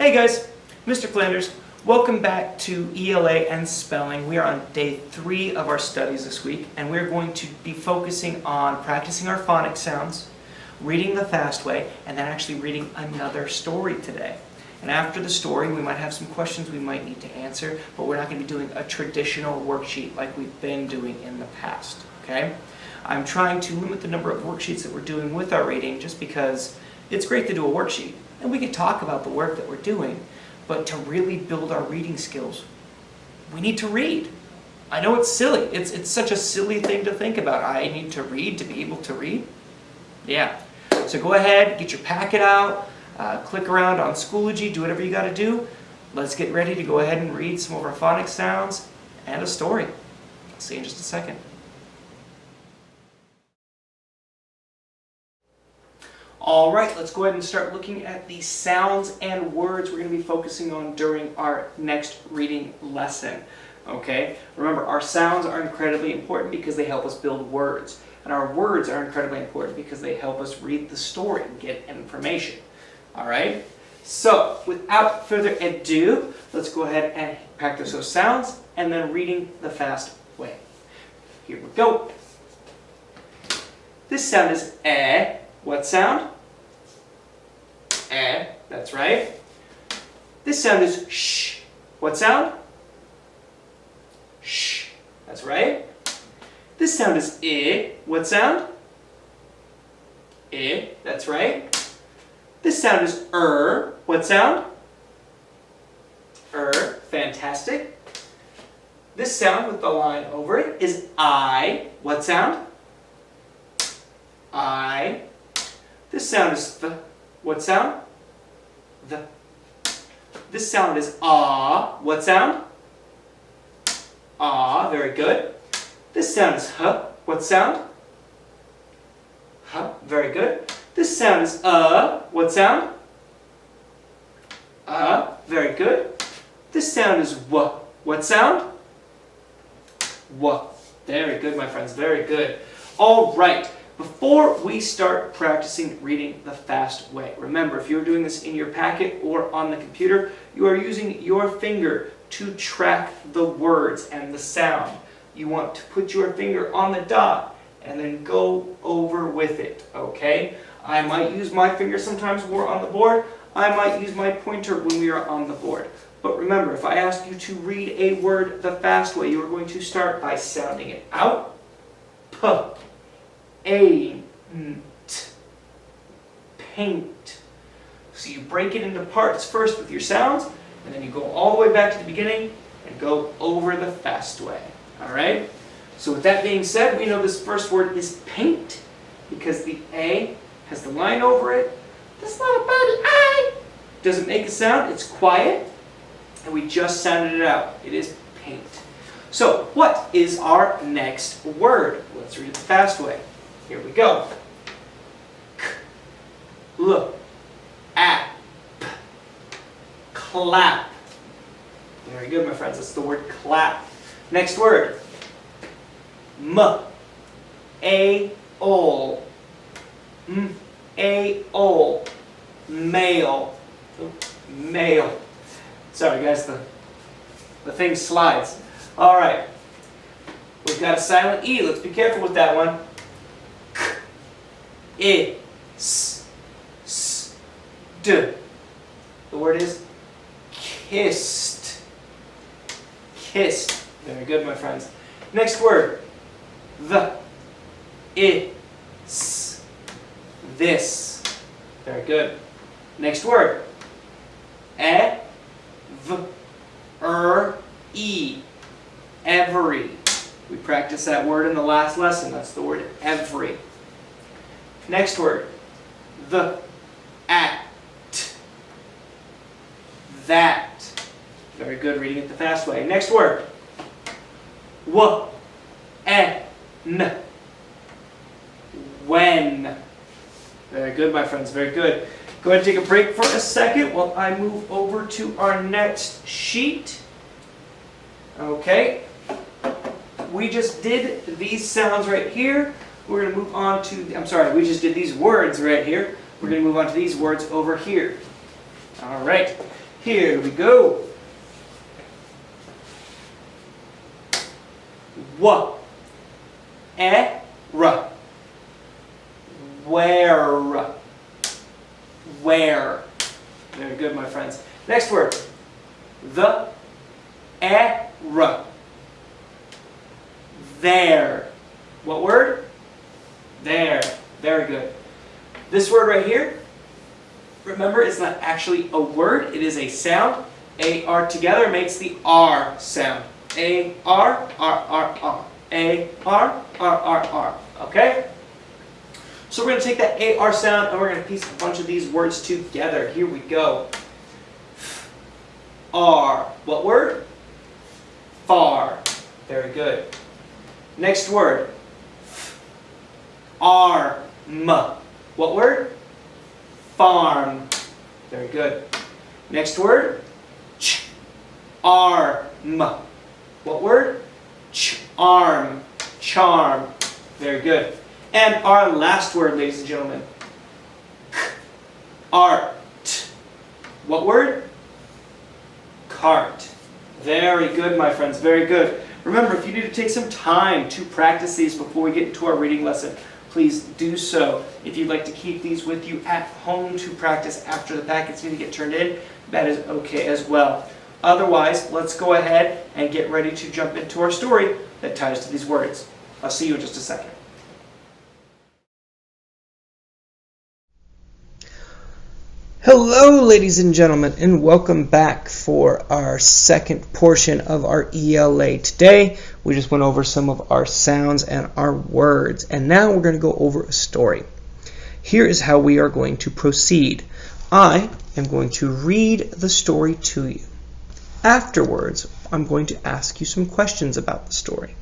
Hey guys, Mr. Flanders. Welcome back to ELA and Spelling. We are on day 3 of our studies this week, and we're going to be focusing on practicing our phonics sounds, reading the fast way, and then actually reading another story today. And after the story, we might have some questions we might need to answer, but we're not going to be doing a traditional worksheet like we've been doing in the past, okay? I'm trying to limit the number of worksheets that we're doing with our reading just because it's great to do a worksheet, and we can talk about the work that we're doing, but to really build our reading skills, we need to read. I know it's silly. It's such a silly thing to think about. I need to read to be able to read. Yeah. So go ahead, get your packet out, click around on Schoology, do whatever you got to do. Let's get ready to go ahead and read some of our phonics sounds and a story. I'll see you in just a second. All right, let's go ahead and start looking at the sounds and words we're going to be focusing on during our next reading lesson. Okay, remember our sounds are incredibly important because they help us build words, and our words are incredibly important because they help us read the story and get information. All right, so without further ado, let's go ahead and practice those sounds and then reading the fast way. Here we go. This sound is eh. What sound? Eh, that's right. This sound is sh. What sound? Sh, that's right. This sound is I. What sound? I, that's right. This sound is What sound? Fantastic. This sound with the line over it is I. What sound? I. This sound is th. What sound? The. This sound is ah. What sound? Ah, very good. This sound is h. What sound? H, very good. This sound is What sound? Very good. This sound is w. What sound? W. Very good, my friends, very good. All right. Before we start practicing reading the fast way, remember, if you're doing this in your packet or on the computer, you are using your finger to track the words and the sound. You want to put your finger on the dot and then go over with it, okay? I might use my finger sometimes when we're on the board. I might use my pointer when we are on the board. But remember, if I ask you to read a word the fast way, you are going to start by sounding it out. P. Ain't. Paint. So you break it into parts first with your sounds, and then you go all the way back to the beginning and go over the fast way. All right? So with that being said, we know this first word is paint because the A has the line over it. This little birdie I doesn't make a sound. It's quiet, and we just sounded it out. It is paint. So what is our next word? Let's read it the fast way. Here we go. K, l, ap, clap. Very good, my friends. That's the word clap. Next word. M, a, ol. M, a, ol. Mail. Mail. Sorry, guys. The thing slides. All right. We've got a silent E. Let's be careful with that one. I, s, d. The word is kissed. Kissed. Very good, my friends. Next word. The, I, s, this. Very good. Next word. E, v, e. Every. We practiced that word in the last lesson. That's the word every. Next word. The, at. That. Very good, reading it the fast way. Next word. W, e, n. When. Very good, my friends, very good. Go ahead and take a break for a second while I move over to our next sheet. Okay. We just did these sounds right here. We're going to move on to, we just did these words right here. We're going to move on to these words over here. All right. Here we go. Wa. Era. Where. Where. Very good, my friends. Next word. The. Era. There. What word? There. Very good. This word right here, remember, it's not actually a word. It is a sound. A-R together makes the R sound. A-R, R-R-R. A-R, R-R-R. Okay? So we're going to take that A-R sound and we're going to piece a bunch of these words together. Here we go. R. What word? Far. Very good. Next word. Arm. What word? Farm. Very good. Next word. Arm. What word? Arm. Charm. Very good. And our last word, ladies and gentlemen. Art. What word? Cart. Very good, my friends. Very good. Remember, if you need to take some time to practice these before we get into our reading lesson, please do so. If you'd like to keep these with you at home to practice after the packets need to get turned in, that is okay as well. Otherwise, let's go ahead and get ready to jump into our story that ties to these words. I'll see you in just a second. Hello, ladies and gentlemen, and welcome back for our second portion of our ELA today. We just went over some of our sounds and our words, and now we're going to go over a story. Here is how we are going to proceed. I am going to read the story to you. Afterwards, I'm going to ask you some questions about the story.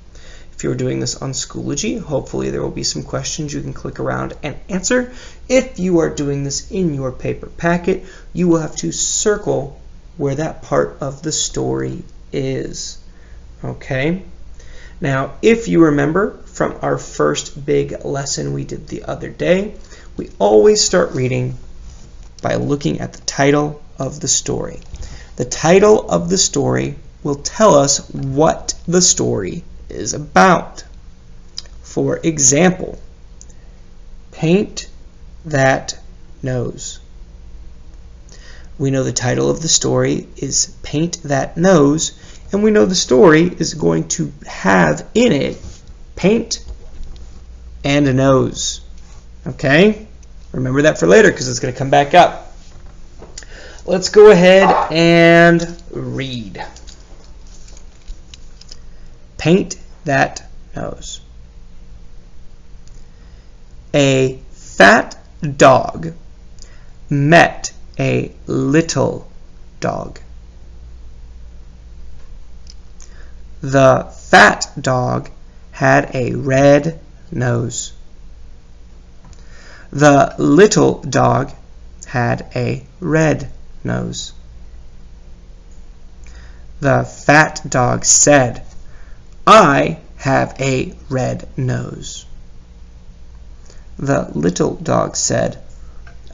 If you're doing this on Schoology, hopefully there will be some questions you can click around and answer. If you are doing this in your paper packet, you will have to circle where that part of the story is. Okay? Now, if you remember from our first big lesson we did the other day, we always start reading by looking at the title of the story. The title of the story will tell us what the story is about. For example, paint that nose. We know the title of the story is Paint That Nose, and we know the story is going to have in it paint and a nose. Okay? Remember that for later because it's going to come back up. Let's go ahead and read. Paint that nose. A fat dog met a little dog. The fat dog had a red nose. The little dog had a red nose. The fat dog said, "I have a red nose." The little dog said,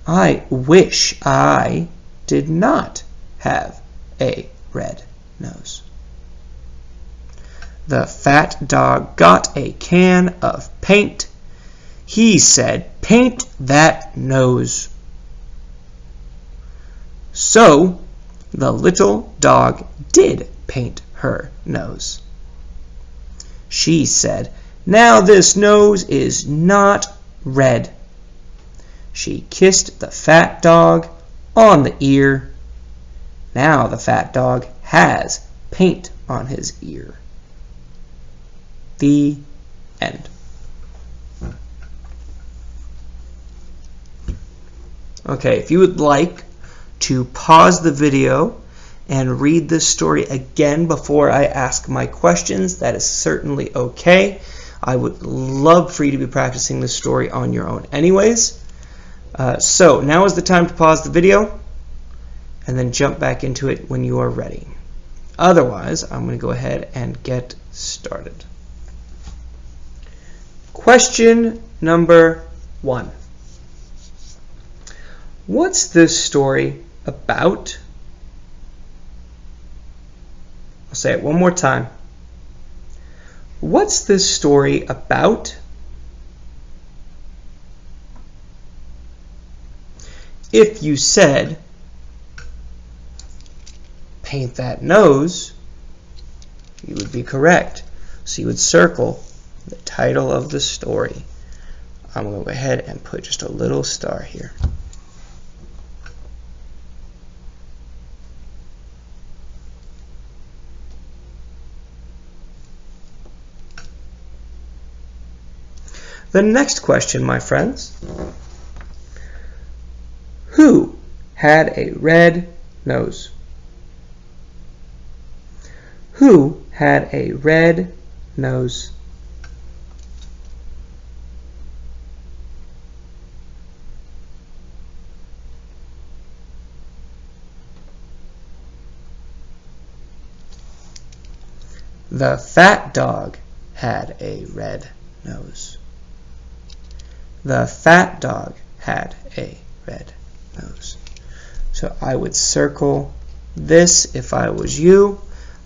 "I wish I did not have a red nose." The fat dog got a can of paint. He said, "Paint that nose." So the little dog did paint her nose. She said, "Now this nose is not red." She kissed the fat dog on the ear. Now the fat dog has paint on his ear. The end. Okay, if you would like to pause the video and read this story again before I ask my questions, that is certainly okay. I would love for you to be practicing this story on your own anyways. So now is the time to pause the video and then jump back into it when you are ready. Otherwise, I'm going to go ahead and get started. Question number 1. What's this story about? I'll say it one more time. What's this story about? If you said, paint that nose, you would be correct. So you would circle the title of the story. I'm going to go ahead and put just a little star here. The next question, my friends. Who had a red nose? Who had a red nose? The fat dog had a red nose. The fat dog had a red nose. So I would circle this if I was you.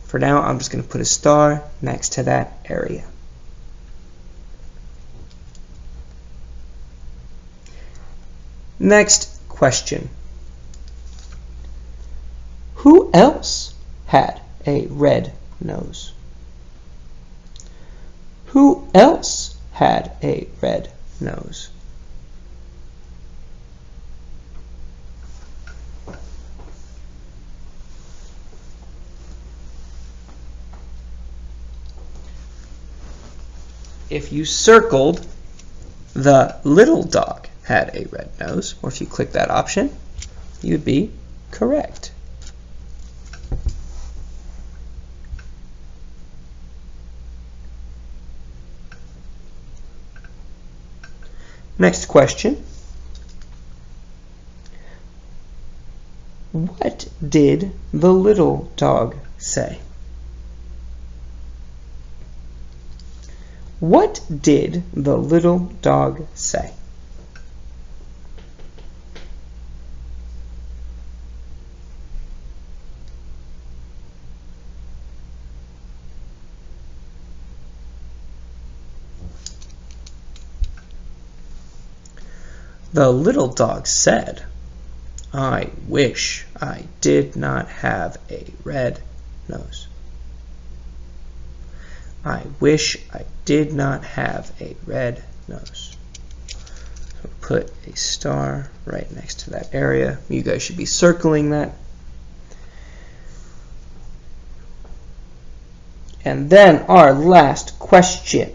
For now, I'm just going to put a star next to that area. Next question. Who else had a red nose? Who else had a red nose? If you circled the little dog had a red nose, or if you click that option, you'd be correct. Next question. What did the little dog say? What did the little dog say? The little dog said, "I wish I did not have a red nose. I wish I did not have a red nose." So put a star right next to that area. You guys should be circling that. And then our last question.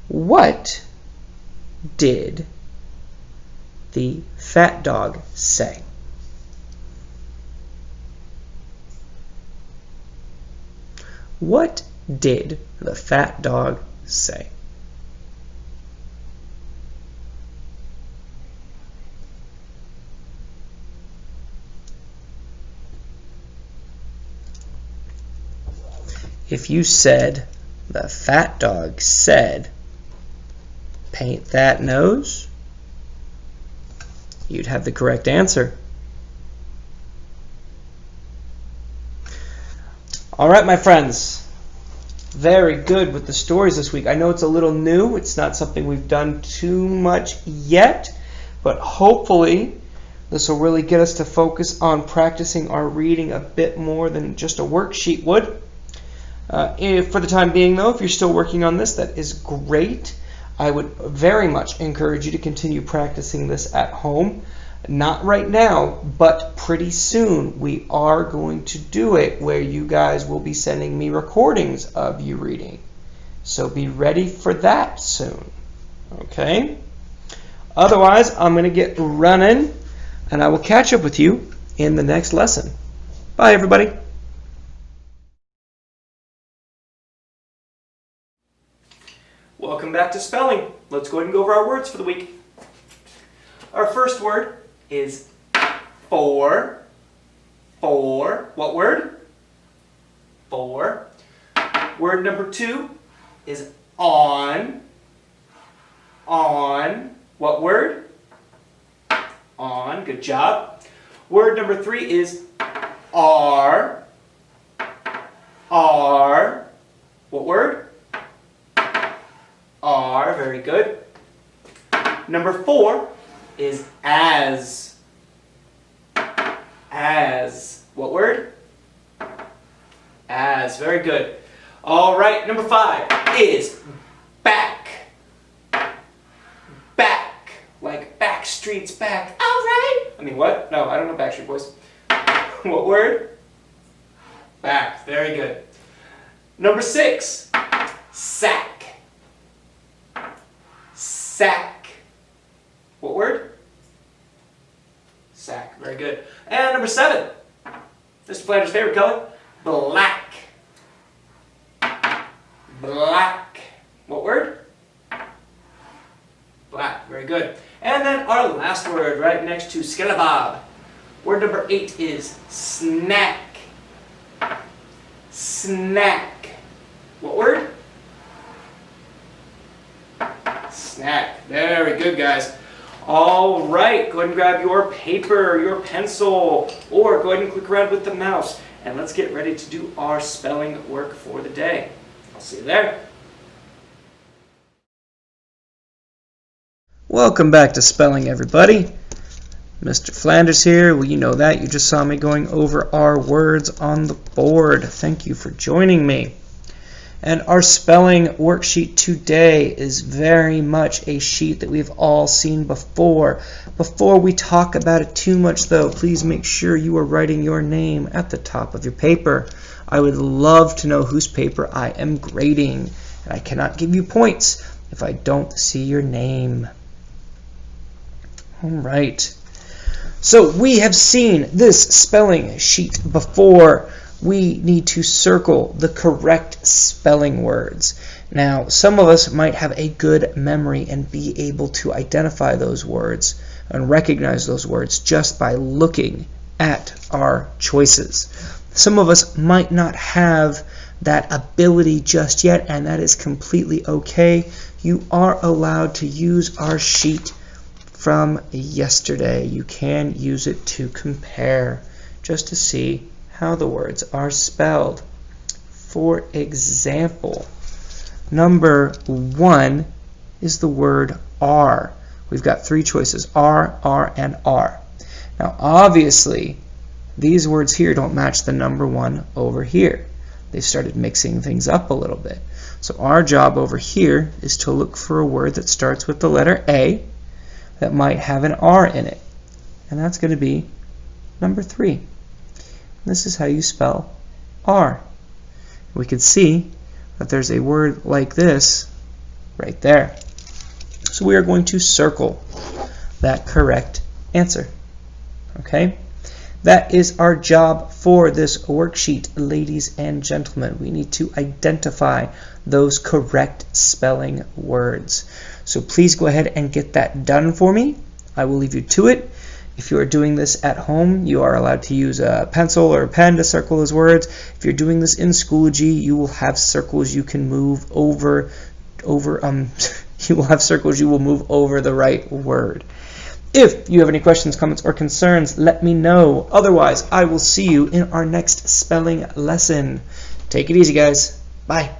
What did the fat dog say? What did the fat dog say? If you said, the fat dog said, paint that nose, you'd have the correct answer. All right, my friends. Very good with the stories this week. I know it's a little new. It's not something we've done too much yet, but hopefully this will really get us to focus on practicing our reading a bit more than just a worksheet would. For the time being, though, if you're still working on this, that is great. I would very much encourage you to continue practicing this at home. Not right now, but pretty soon we are going to do it where you guys will be sending me recordings of you reading. So be ready for that soon. Okay? Otherwise, I'm going to get running, and I will catch up with you in the next lesson. Bye, everybody. Welcome back to spelling. Let's go ahead and go over our words for the week. Our first word is for. For. What word? For. Word number 2 is on. On. What word? On, good job. Word number 3 is are. Are. What word? Are, very good. Number 4 is as. As. What word? As, very good. All right, number 5 is back. Back. Like Backstreet's back. All right. I mean, what? No, I don't know Backstreet Boys. What word? Back, very good. Number 6, sack. Sack. What word? Sack, very good. And number 7, Mr. Flanders' favorite color, black. Black. What word? Black, very good. And then our last word right next to skelabob. Word number 8 is snack. Snack. What word? Snack. Very good, guys. All right, go ahead and grab your paper, your pencil, or go ahead and click around with the mouse. And let's get ready to do our spelling work for the day. I'll see you there. Welcome back to spelling, everybody. Mr. Flanders here. Well, you know that. You just saw me going over our words on the board. Thank you for joining me. And our spelling worksheet today is very much a sheet that we've all seen before. Before we talk about it too much, though, please make sure you are writing your name at the top of your paper. I would love to know whose paper I am grading. And I cannot give you points if I don't see your name. All right. So we have seen this spelling sheet before. We need to circle the correct spelling words. Now, some of us might have a good memory and be able to identify those words and recognize those words just by looking at our choices. Some of us might not have that ability just yet, and that is completely okay. You are allowed to use our sheet from yesterday. You can use it to compare just to see how the words are spelled. For example, number 1 is the word are. We've got 3 choices, are, and are. Now obviously these words here don't match the number 1 over here. They've started mixing things up a little bit. So our job over here is to look for a word that starts with the letter A that might have an R in it. And that's going to be number 3. This is how you spell R. We can see that there's a word like this right there. So we are going to circle that correct answer. Okay? That is our job for this worksheet, ladies and gentlemen. We need to identify those correct spelling words. So please go ahead and get that done for me. I will leave you to it. If you are doing this at home, you are allowed to use a pencil or a pen to circle those words. If you're doing this in Schoology, you will have circles you can move over you will have circles you will move over the right word. If you have any questions, comments, or concerns, let me know. Otherwise, I will see you in our next spelling lesson. Take it easy, guys. Bye.